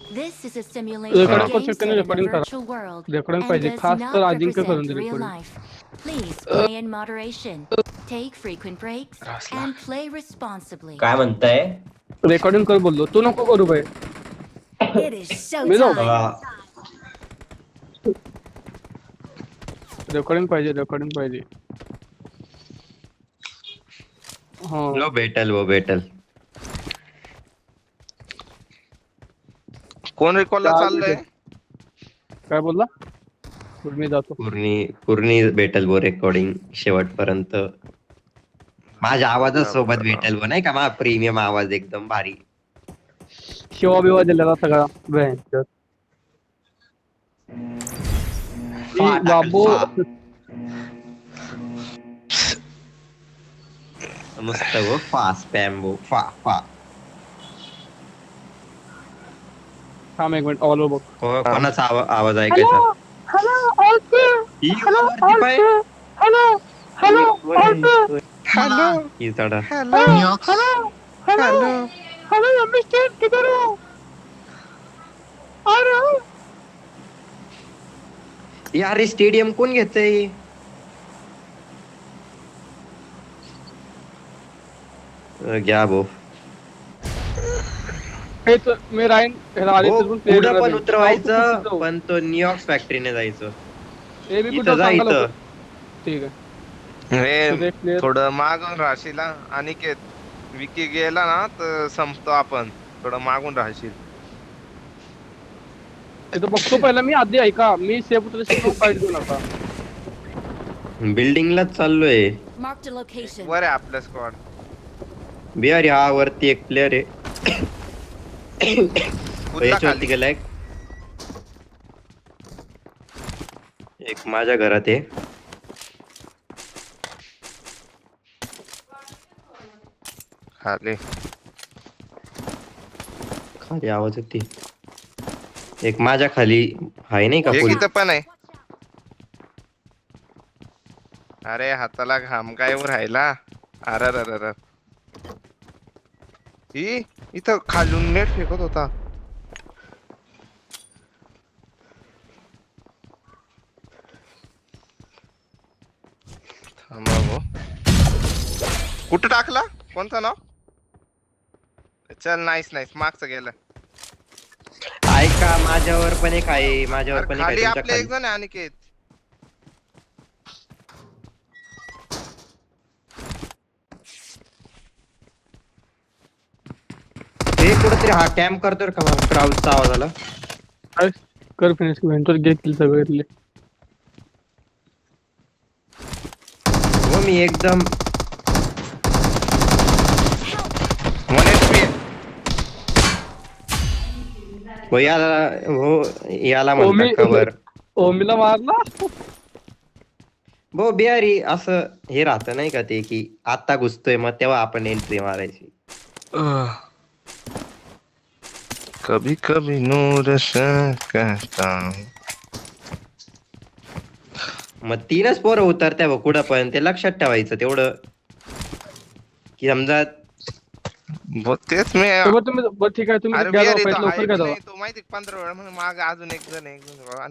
This is a simulation recording करू game शकते set ना, in a रेकॉर्डिंग करा. virtual world रेकॉर्डिंग and पाहिजे does खास तर not अजिंक्य करून represent they real recording. life. Please play in moderation, take frequent breaks, Rasla. and play responsibly. काय म्हणताय? रेकॉर्डिंग कर बोललो, तू नको करू बाई. It is मी जाऊ. showtime. रेकॉर्डिंग पाहिजे. हा लो भेटल. कोण रिकॉलला चाललंय? काय बोलला? मी जातो. पूर्णी भेटल बो रेकॉर्डिंग शेवटपर्यंत. माझ्या आवाजासोबत भेटल बो, नाही का? माझा प्रीमियम आवाज एकदम भारी. शिवा बिवा दिलेला सगळा भयंकर. बाबू मस्त गो. फास्ट स्पॅम फा. थांब एक मिनिट, ऑल बघ. कोणाचा आवाज ऐकायचा? ही वरती पाय. ही चढा. यार स्टेडियम कोण घेतय? घ्या भाऊ. मी राहीन पुढं पण उतरवायचं, पण तो न्यूयॉर्क फॅक्टरीने जायचं. इथं जा इथं. ठीक आहे. हे थोडं मागून राहशील अनिकेत. विकी गेला ना तर संपतो आपण. थोडं मागून राहशील. इथं बघतो पहिला मी. आधी ऐका, मी सेफ उतरतो, फाईट घेऊन आता बिल्डिंगलाच चाललोय. Marked a location. वर आहे आपलं स्क्वॉड. बिहारी हा वरती एक प्लेअर आहे. उतरा याच्यावरती खाली. गेलाय. एक माझ्या घरात आहे. खाली आवाज येते. एक माझ्या खाली आहे, नाही का? एक पुढे इथं पण आहे. अरे हाताला घाम काय राहिला. अरे ही इथं खालून नेट फेकत होता. थांबा गो. कुठं टाकला? कोणतं नाव? चल नाईस मागचं गेलं. ऐका, माझ्यावर पण एक आहे. अरे खाली आपले एक जण आहे अनिकेत. ते कुठेतरी हा कॅम्प करतोय का? क्राऊडचा आवाज आला. कर फिनिश घेतली सगळे. हो मी एकदम याला म्हणतात कवर. ओमीला मारला. भो बिहारी असं हे राहतं, नाही का? ते की आता घुसतोय, मग तेव्हा आपण एंट्री मारायची. कभी कभी नूर कहता. मग 3च पोरं उतरत्या बघ कुठं पण. ते लक्षात ठेवायचं तेवढं, की समजा. तेच मी. ठीक आहे, तुम्ही तो माहिती 15 वेळा म्हणून माग अजून एक जण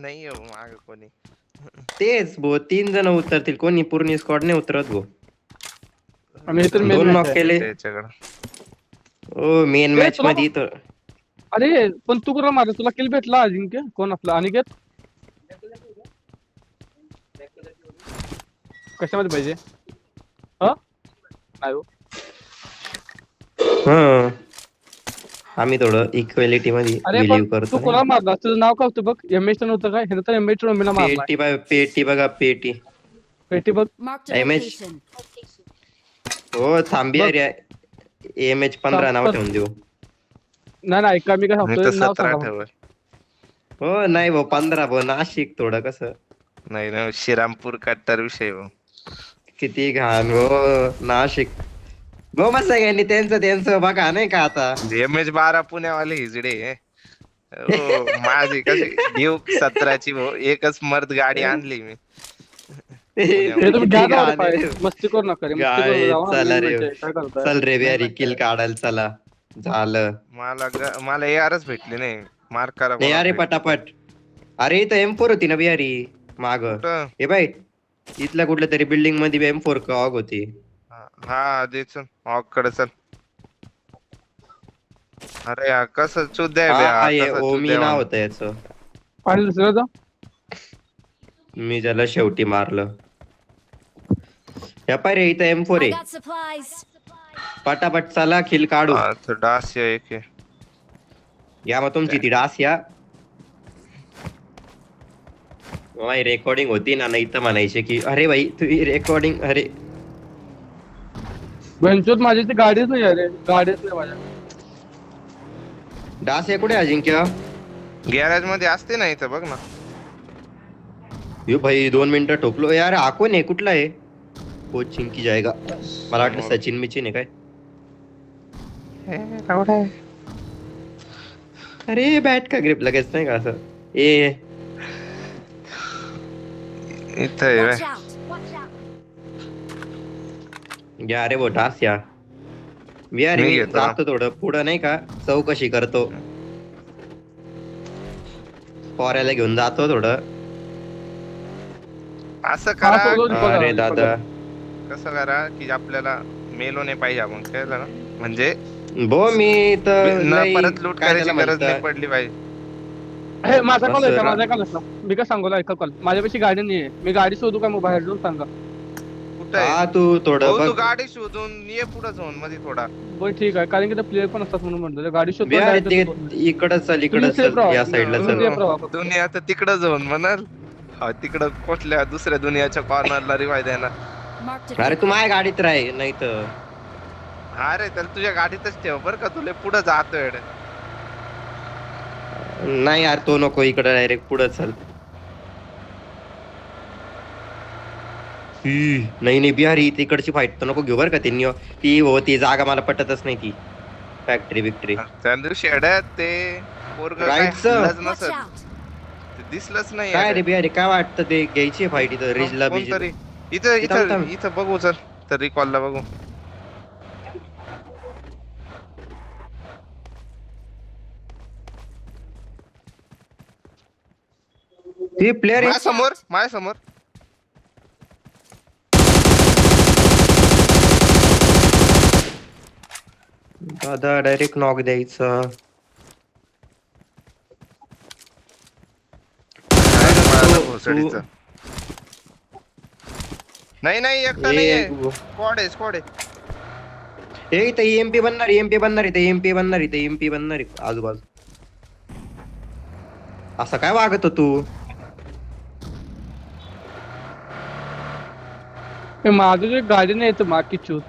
नाही माग कोणी. तेच भो 3 जण उतरतील, कोणी पूर्ण स्क्वॉड नाही उतरत भो. 2 नॉक केले. ओ मेन मॅच मध्ये तर. अरे पण तू कुठं मारला? तुला किल भेटला अजिंक्य? कोण आपला अनिकेत? कशामध्ये पाहिजे? नाही. आम्ही थोडं इक्वेलिटी मध्ये बिलीव्ह करतो. तू कोणाला मारला? तुझं नाव काय होतं बघ? एमएच नव्हतं काय? हे तर एमएच ओमीला मारला. पेटी बघा. पेटी बघ. Marked a MH. location. हो थांबी. अरे MH 15 नाव ठेवून देऊ. नाही ऐका, मी काय सांगतो. हो नाही भाऊ 15 भाऊ. नाशिक थोडं कसं. नाही ना, श्रीरामपूर कट्टर विषय भाऊ. किती घाण हो नाशिक. भाऊ मग सगळ्यांनी त्यांचं बघा, नाही का? आता MH12 पुण्यावाले हिजडे. माझी कशी ड्यूक 17ची भाऊ. एकच मर्द गाडी आणली मी. मस्ती करू नका. चला रे, चल रे बिहारी किल काढायला चला. झालं. मला ARच भेटली नाही. मार्क करा नाही अरे कोणाला. पटापट. अरे इथं M4 होती ना बिहारी माग. कुठं? हे बाई इथल्या कुठल्या तरी बिल्डिंग मध्ये M4 कॉग होती. हा दे चल कडे चल. अरे यार कसं चुद्या हा ये कसं ओमी चुद्या नाव होतं याचं. आणि दुसरं तर मी त्याला शेवटी मारलं. या पाय रे इथं M4 I आहे. got supplies. पटापट चला खिल काढू. डास या एक आहे. या मग तुमची ती डास या. माझी रेकॉर्डिंग होती ना नाही तर म्हणायचे की अरे भाई तुझी रेकॉर्डिंग अरे बेंचोत माझी ती गाडीच नाही अरे गाडीच नाही माझ्या. डास आहे कुठे अजिंक्य? गॅरेज मध्ये असते ना इथं बघ ना. यो भाई 2 मिनिटं ठोकलो यार. हा कोण आहे कुठला आहे? कोच चिंकी जायगा. मला वाटलं सचिन मिचिन आहे काय. अरे बॅट का ग्रिप लगेच नाही का असं ए इथं आहे Watch व्हय. out. Watch out. या रे वो डास या. यार मी मी घेतो ना. जातो थोडं पुढं नाही का चौकशी करतो. पोऱ्याला घेऊन जातो थोडं. असं हा, करा. पडलो. बघा, अरे दादा कसं करा की आपल्याला मेलो नाही पाहिजे आपण खेळलं ना म्हणजे भो मी तर न लई परत लूट काय करायची त्याला गरज नाही म्हणतात. पडली पाहिजे. हे माझा कॉल आहे का? बस माझा कॉल असला मी काय सांगू ऐका कॉल. माझ्यापाशी गाडी नाहीये. मी गाडी शोधू का मग बाहेर जाऊन सांगा. कुठं आहे? हा तू थोडं भाऊ, तू बघ. गाडी शोधून ये पुढे झोन मध्ये थोडा. बरं ठीक आहे कारण की ते प्लेअर पण असतात म्हणून म्हणतो गाडी शोधतो बिहार direct ते शोधतो. इकडं चल इकडं तुम्ही safe चल राहा. या साईडला तुम्ही चल. safe राहा फक्त. दुनिया तर तिकडं जाऊन म्हणाल. हा तिकडं कुठल्या दुसऱ्या दुनियाच्या कॉर्नरला रिवाय द्यायला. Marked a अरे तू vehicle. माझ्या गाडीत राह नाही तर अरे तर तुझ्या गाडीतच ठेव बर का तुला पुढे जातोय. नाही यार तो नको इकडे डायरेक्ट पुढं चल. नाही नाही बिहारी तिकडची फाईट तर नको घेऊ बरं का त्यांनी ती हो ती जागा मला पटतच नाही ती फॅक्टरी बिक्टरी. त्या दिवशी अड्यात ते पोरग Right, sir. Watch नसत out. दिसलंच नाही. काय रे अरे. बिहारी काय वाटतं ते घ्यायची फाईट इथं रिजला बिज कोणतरी इथं इथं इथं थांब. इथं बघू चल तर रिकॉलला बघू. ते प्लेअर माझ्या समोर माझ्या समोर. दादा डायरेक्ट नॉक द्यायचं. भोसडीचं. नाही नाही एकटा नाहीये. स्क्वॉड आहे स्क्वॉड आहे. हे इथं EMP बनणार EMP बनणार इथं EMP बनणार इथं EMP बनणार आजूबाजू. असं काय वागत तू? हे माझं जे गाडी नाही येतं मागची चूत.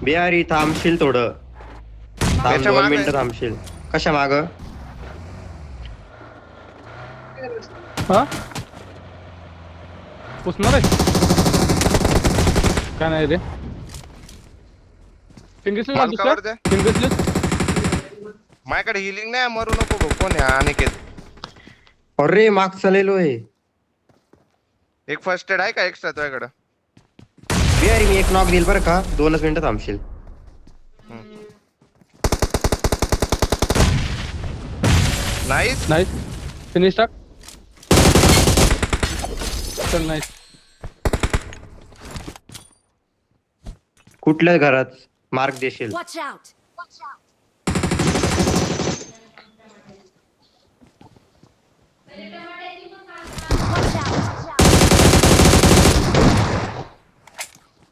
बिहारी थांबशील थोडं. थांब त्याच्या 2 मागे. मिनिटं थांबशील. कशा माग? हा पुसणार आहे काय नाही रे. फिंगर्सली मला cover द्या. फिंगर्सली माझ्याकडे हिलिंग नाही मरू नको भाऊ. कोण आहे अनिकेत? अरे माग चाललेलो आहे. एक फर्स्ट एड आहे का एक्स्ट्रा तुझ्याकडे? बिहारी मी एक नॉक देईल बरं का 2च मिनिटं थांबशील. नाईस. नाईस फिनिश टाक. चल नाईस. कुठल्या घरात मार्क देशील? Watch out. Watch out. Watch out.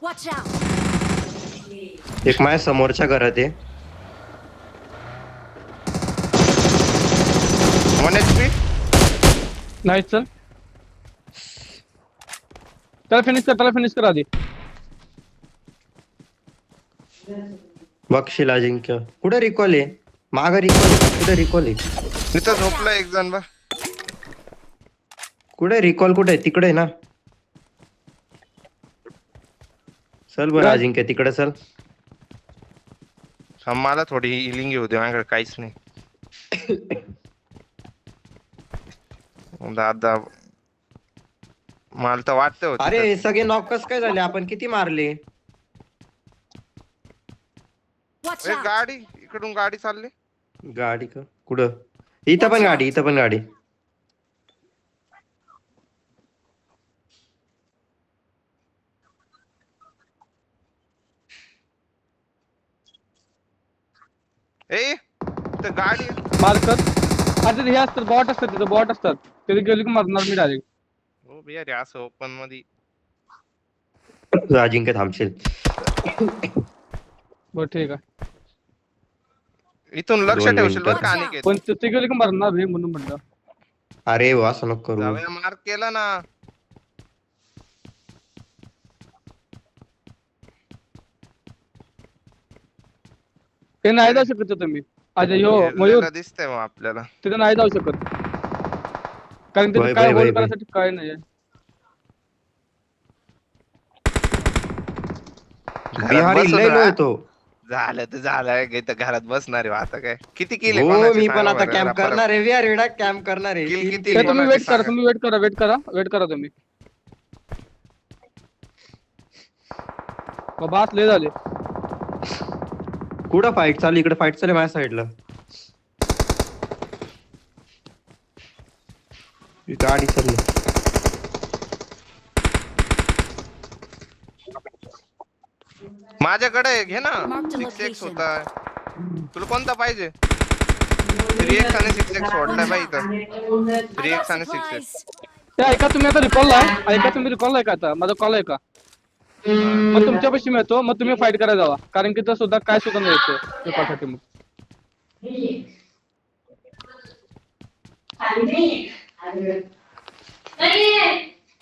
Watch out. एक माझ्या समोरच्या घरात आहे. 1 HP. नाईस चल त्याला फिनिश कर आधी. बघशील अजिंक्य कुठे रिकॉल आहे? माग रिकॉल कुठे रिकॉल आहे? इथं झोपला एक जण बा. कुठे रिकॉल कुठे आहे? तिकडे आहे ना. चल बरं काय? अजिंक्य तिकडे चल. हा, मला थोडी हिलिंग घेऊ दे माझ्याकडे काहीच नाही. दादा मला तर वाटतं होतं. अरे सगळे नॉक कस काय झाले? आपण किती मारले? Watch ए, out. इकडून गाडी चालली. गाडी का कुठं? इथं पण गाडी, इथं पण गाडी. ए तर गाडी मार्कर आता हे असतात बॉट असतात तिथं बॉट असतात तिथे गेली की मारणार मी डायरेक्ट. हो बिया रे असं ओपन मध्ये. अजिंक्य थांबशील. बरं ठीक आहे. इथून लक्ष 2 ठेवशील बरं मिनिटं. का अनिकेत. पण तिथे गेली की मारणार रे म्हणून म्हणलं. अरे वा असं नको करू. जाऊया मार्क केला ना. ते नाही जाऊ शकत तुम्ही. अच्छा यो मयूर गेलेलं दिसतंय मग आपल्याला. तिथे नाही जाऊ शकत कारण तिथे बाय, काय बाय, बाय, होल्ड बाय. करायसाठी काय नाही. घरात बिहारी बसून लय राहा. लोय तो. झालं तर झालं इथं घरात बसणार आहे आता काय. किती किल हो मी पण आता कॅम्प करणार आहे. बिहार वेडा कॅम्प करणार आहे. किल किती? ते तुम्ही कोणाचे वेट करा सांगा. तुम्ही वेट करा तुम्ही. बाबा आज लय झाले. कुठं फाईट चालू? इकडे फाईट चालू आहे माझ्या साईडला. गाडी चालली. माझ्याकडे घे ना. Mark the 6x location. होता. तुला कोणता पाहिजे? 3x आणि 6x सोडलाय बाई इथं. I 3x got आणि 6x. supplies. ते ऐका तुम्ही आता रिकॉल आहे ऐका तुम्ही रिकॉल आहे का आता माझा कॉल आहे का मग तुमच्यापाशी मिळतो मग तुम्ही फाईट करायला जावा कारण की तर सुद्धा काय सुद्धा नाही येतो रिकॉलसाठी मग.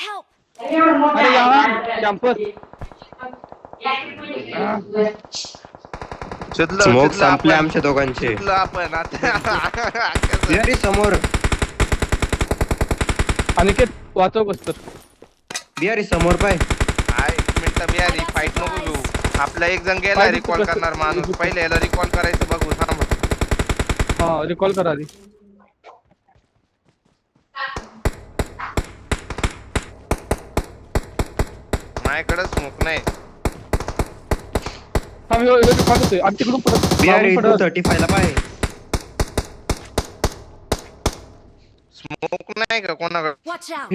Help! अरे यार कॅम्पस स्मोक संपले आमच्या दोघांचे. सुटलं आपण आता. बिहारी समोर. अनिकेत वाचव बस तर. बिहारी समोर पाय. एक मिनिट बिहारी फाईट नको घेऊ. आपला एक जण गेला Fight रिकॉल कसं- करणार माणूस. पहिले याला रिकॉल करायचं बघू थांब. हा रिकॉल करा आधी. माझ्याकडे स्मोक नाही. हा मी रिकॉल होतोय आणि तिकडून बिहारी पडत 235 ला पाय. स्मोक नाही का कोणाकडे? Watch out!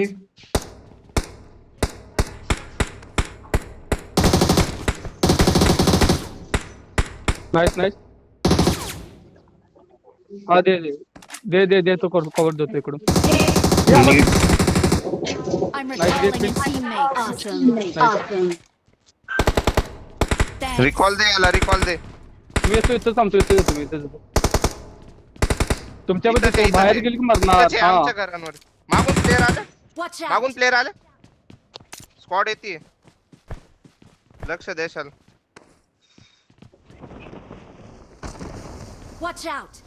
नाईस. हा दे तो कव्हर देतो इकडून. I'm Nice recalling a get. teammate. Awesome. Thanks. Recall दे याला रिकॉल दे. मी इथं थांबतो तुम्ही इथं येतो. तुमच्या इथंच आहे, बाहेर इथंच गेली की आहे. मरणार. इथंच आहे आमच्या घरांवर. मागून प्लेअर आले. Watch मागून out! प्लेअर आले. स्क्वॉड येते. लक्ष देशाल. Watch out!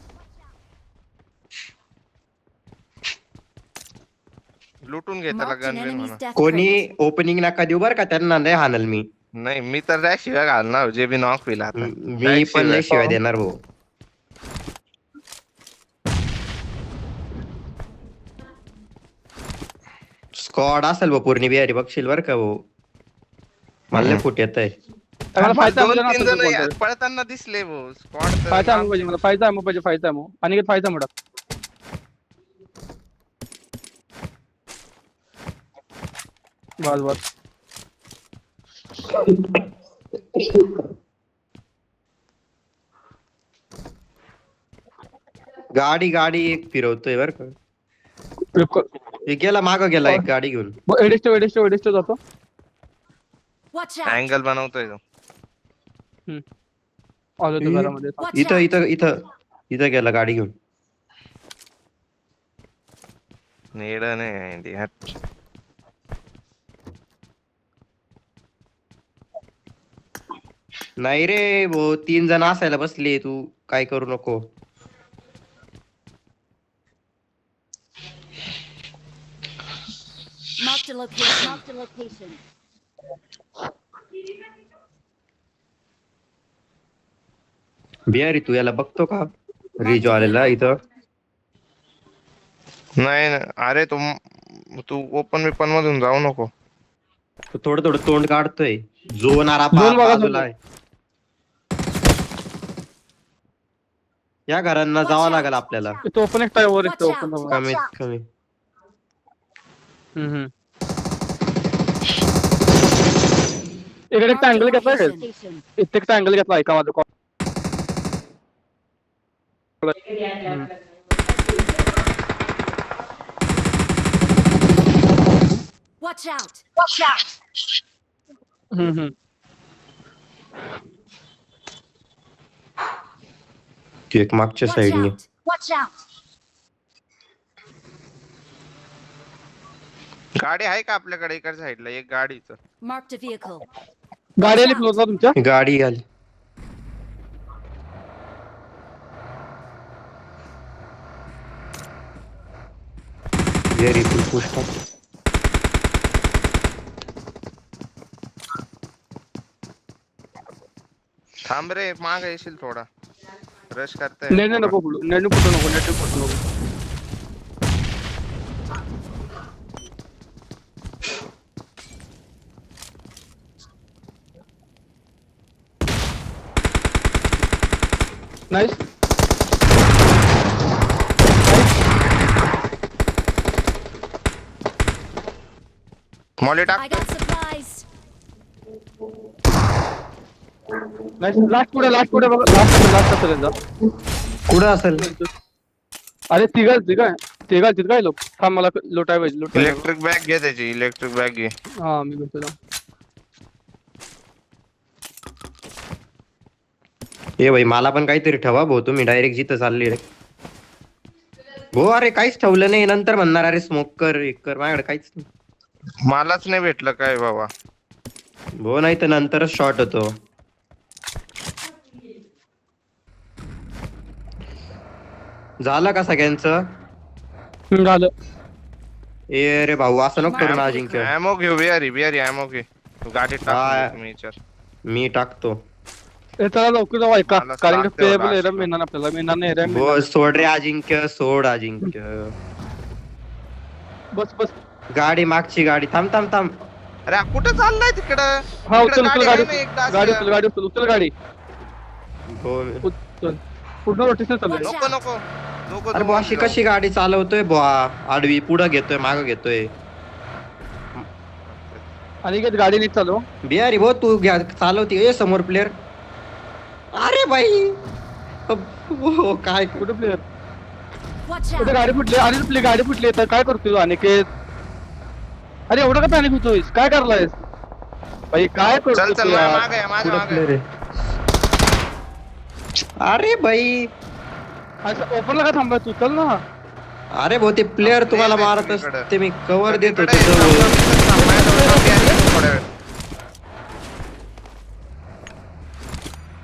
लुटून घे त्याला Marked an गन enemy's म्हणा. death कोणी rate. ओपनिंग नका देऊ बर का त्यांना नाही हाणल मी. नाही मी तर त्या शिव्या घालणार जे बी नॉक होईल आता. मी पण लय शिवाय देणार भाऊ. स्क्वॉड असेल भाऊ पूर्ण बिहारी बघशील बर का भाऊ. मला लय फुट येत आहे. मला फायदा दोन तीन जण पळताना दिसले भाऊ. फायदा स्क्वॉड पाहिजे मला फायदा आणि फायदा मोडा. बस गाडी एक फिरवतोय बर का. हे गेला माग गेला एक गाडी घेऊन. एडिस्टो जातो. Watch out! अँगल बनवतोय तो. आलो तो घरामध्ये. Watch इथं out! इथं इथं इथं गेला गाडी घेऊन. नेड नाही ते हट. नाही रे भाऊ 3 जण असायला बसले तू काय करू नको. Marked a location. बिहारी तू याला बघतो का? रिजो आलेला इथं. नाही अरे तू ओपन वेपन मधून जाऊ नको. तो थोडं तोंड काढतोय. झोन झोन बघा बाजूला आहे. या घरांना जावं लागेल आपल्याला तो पण एक टायवर एक Watch ओपन out. कमीत कमी. इकडे एक Marked a अँगल घेतलाय का? location. इथे एक अँगल घेतला ऐका माझं call. Watch out. हम्म. तू एक मागच्या Watch साईडने out. Watch out. गाडी आहे का आपल्याकडे इकडच्या साईडला एक गाडीच Marked a vehicle. गाडी आली क्लोजला तुमच्या गाडी घाल. व्हेरी गुड पुष्ट. थांब रे माग येशील थोडा रश करताय नाही नको फुटू नको. नाईस. मॉली I टाक got supplies. नाईस. लास्ट पुढे बघा. लास्ट असेल जा. कुठं असेल? अरे तिघाल काय लोक थांब मला लोटाय पाहिजे. इलेक्ट्रिक बॅग घे त्याची इलेक्ट्रिक बॅग घे हा मी घेतो जा. ए भाई मला पण काहीतरी ठेवा भाऊ तुम्ही डायरेक्ट जिथं चालले भाऊ. अरे काहीच ठेवलं नाही नंतर म्हणणार अरे स्मोक कर एक कर माझ्याकडे काहीच नाही मलाच नाही भेटलं काय बाबा भाऊ नाही तर नंतरच शॉर्ट होतो. झालं का सगळ्यांचं? झालं. ए रे भाऊ असं नको करू ना अजिंक्य. ॲमो घे बिहारी ॲमो घे तू गाडीत हा. टाक तुम्ही विचार मी टाकतो. ए चला लवकर जाऊ ऐका मला कारण की लागतंय प्लेबल last एरर मिळणार आपल्याला नाही एरर भाऊ सोड रे अजिंक्य सोड अजिंक्य. बस गाडी मागची गाडी थांब. अरे कुठे चाललाय तिकडं हा इकडं उचल गाडी आहे ना एक तास. उचल गाडी भाऊ उचल पूर्ण रोटेशन चालू आहे. नको अरे भाऊ अशी कशी गाडी चालवतोय बुवा आडवी पुढं घेतोय मागं घेतोय. आणि काय गाडी नीट चालू. बिहारी भाऊ तू चालवती ये समोर प्लेअर. अरे भाई हो काय कुठे प्लेअर Watch कुठे out. गाडी फुटली आणि आपली गाडी फुटली तर काय करतोय अनिकेत? अरे एवढं का पॅनिक होतोयस काय करलायस भाई काय चल करतोय माझ्या मागे प्लेअर आहे? अरे भाई ओपनला का थांबलाय तू चल ना. अरे भाऊ ते प्लेअर तुम्हाला इकडे, मारत इकडे. असते मी कव्हर देत इकडे होतो. थोड्या वेळ.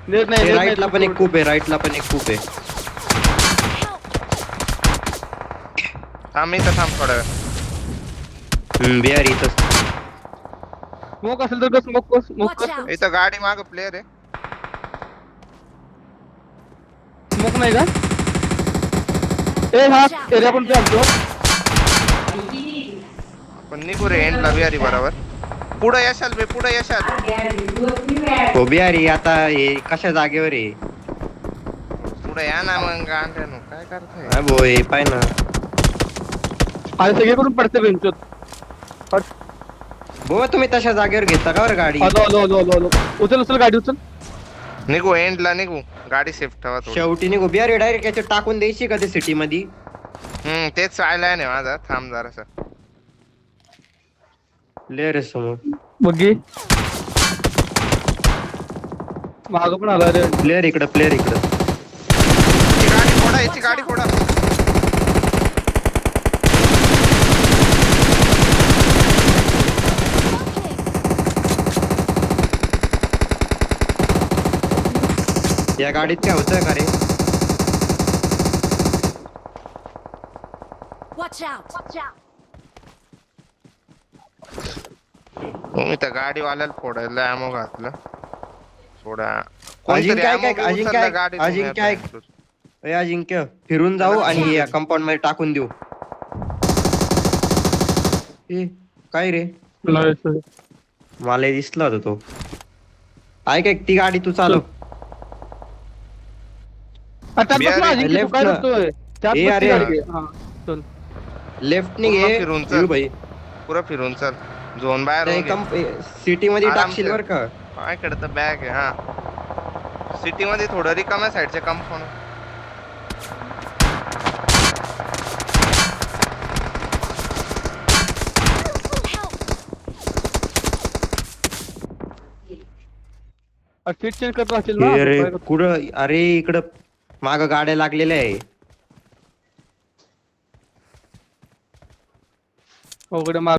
नेट नाही राईटला पण एक खूप आहे राईटला पण एक खूप आहे. थांब इथं थांब थोड्या वेळ. बिहारी इथं स्मोक असेल तर स्मोक Watch out. इथं गाडी माग प्लेअर आहे स्मोक नाही का? ए हा एरिया पण चालतो. पण निघू रे एंडला बिहारी बरोबर पुढे यशाल हो बिहारी आता हे कशा जागेवर आहे? पुढे या ना मग काय करताय हा भाऊ हे पाय ना आणि सगळीकडून पडते बेंचोत. भाऊ तुम्ही तशा जागेवर घेता का बरं गाडी? आलो उचल गाडी उचल. निघू एंडला निघू गाडी सेफ ठेवा थोडी. शेवटी निघू बिहारी डायरेक्ट याच्यात टाकून द्यायची का ते सिटी मध्ये? तेच आयलाय ना माझा थांब जरासा प्लेअर आहे समोर. बघी माग पण आला रे. प्लेअर इकडं याची गाडी फोडा या गाडीत काय होतंय का रे? Watch out. मी त्या गाडीवाल्याला फोडायला ॲमो घातलं थोडा अजिंक्य फिरून जाऊ आणि या कंपाऊंड मध्ये टाकून देऊ. ए काय रे मला दिसला होता तो. ऐक ती गाडी तू चालव. आता बिहार बस ना, आहे. अजिंक्य, तू Left काय ना. करतोय? चार ए, बसची अरे. गाडी घे. हा, चल. लेफ्ट नि पूर्ण घे फिरून चल. येऊ भाई पुरा फिरून चल. झोन बाहेर होऊन घे. सिटी मध्ये आराम टाकशील से. बर का. माझ्याकडे तर बॅग आहे. हा सिटी मध्ये थोडं रिकाम्या साईडचे कंपाऊंड. सीट चेंज करत असतील ना, हे रे काय करतो? कुठं, अरे इकडं माग गाड्या लागलेल्या आहे. अवघड आहे.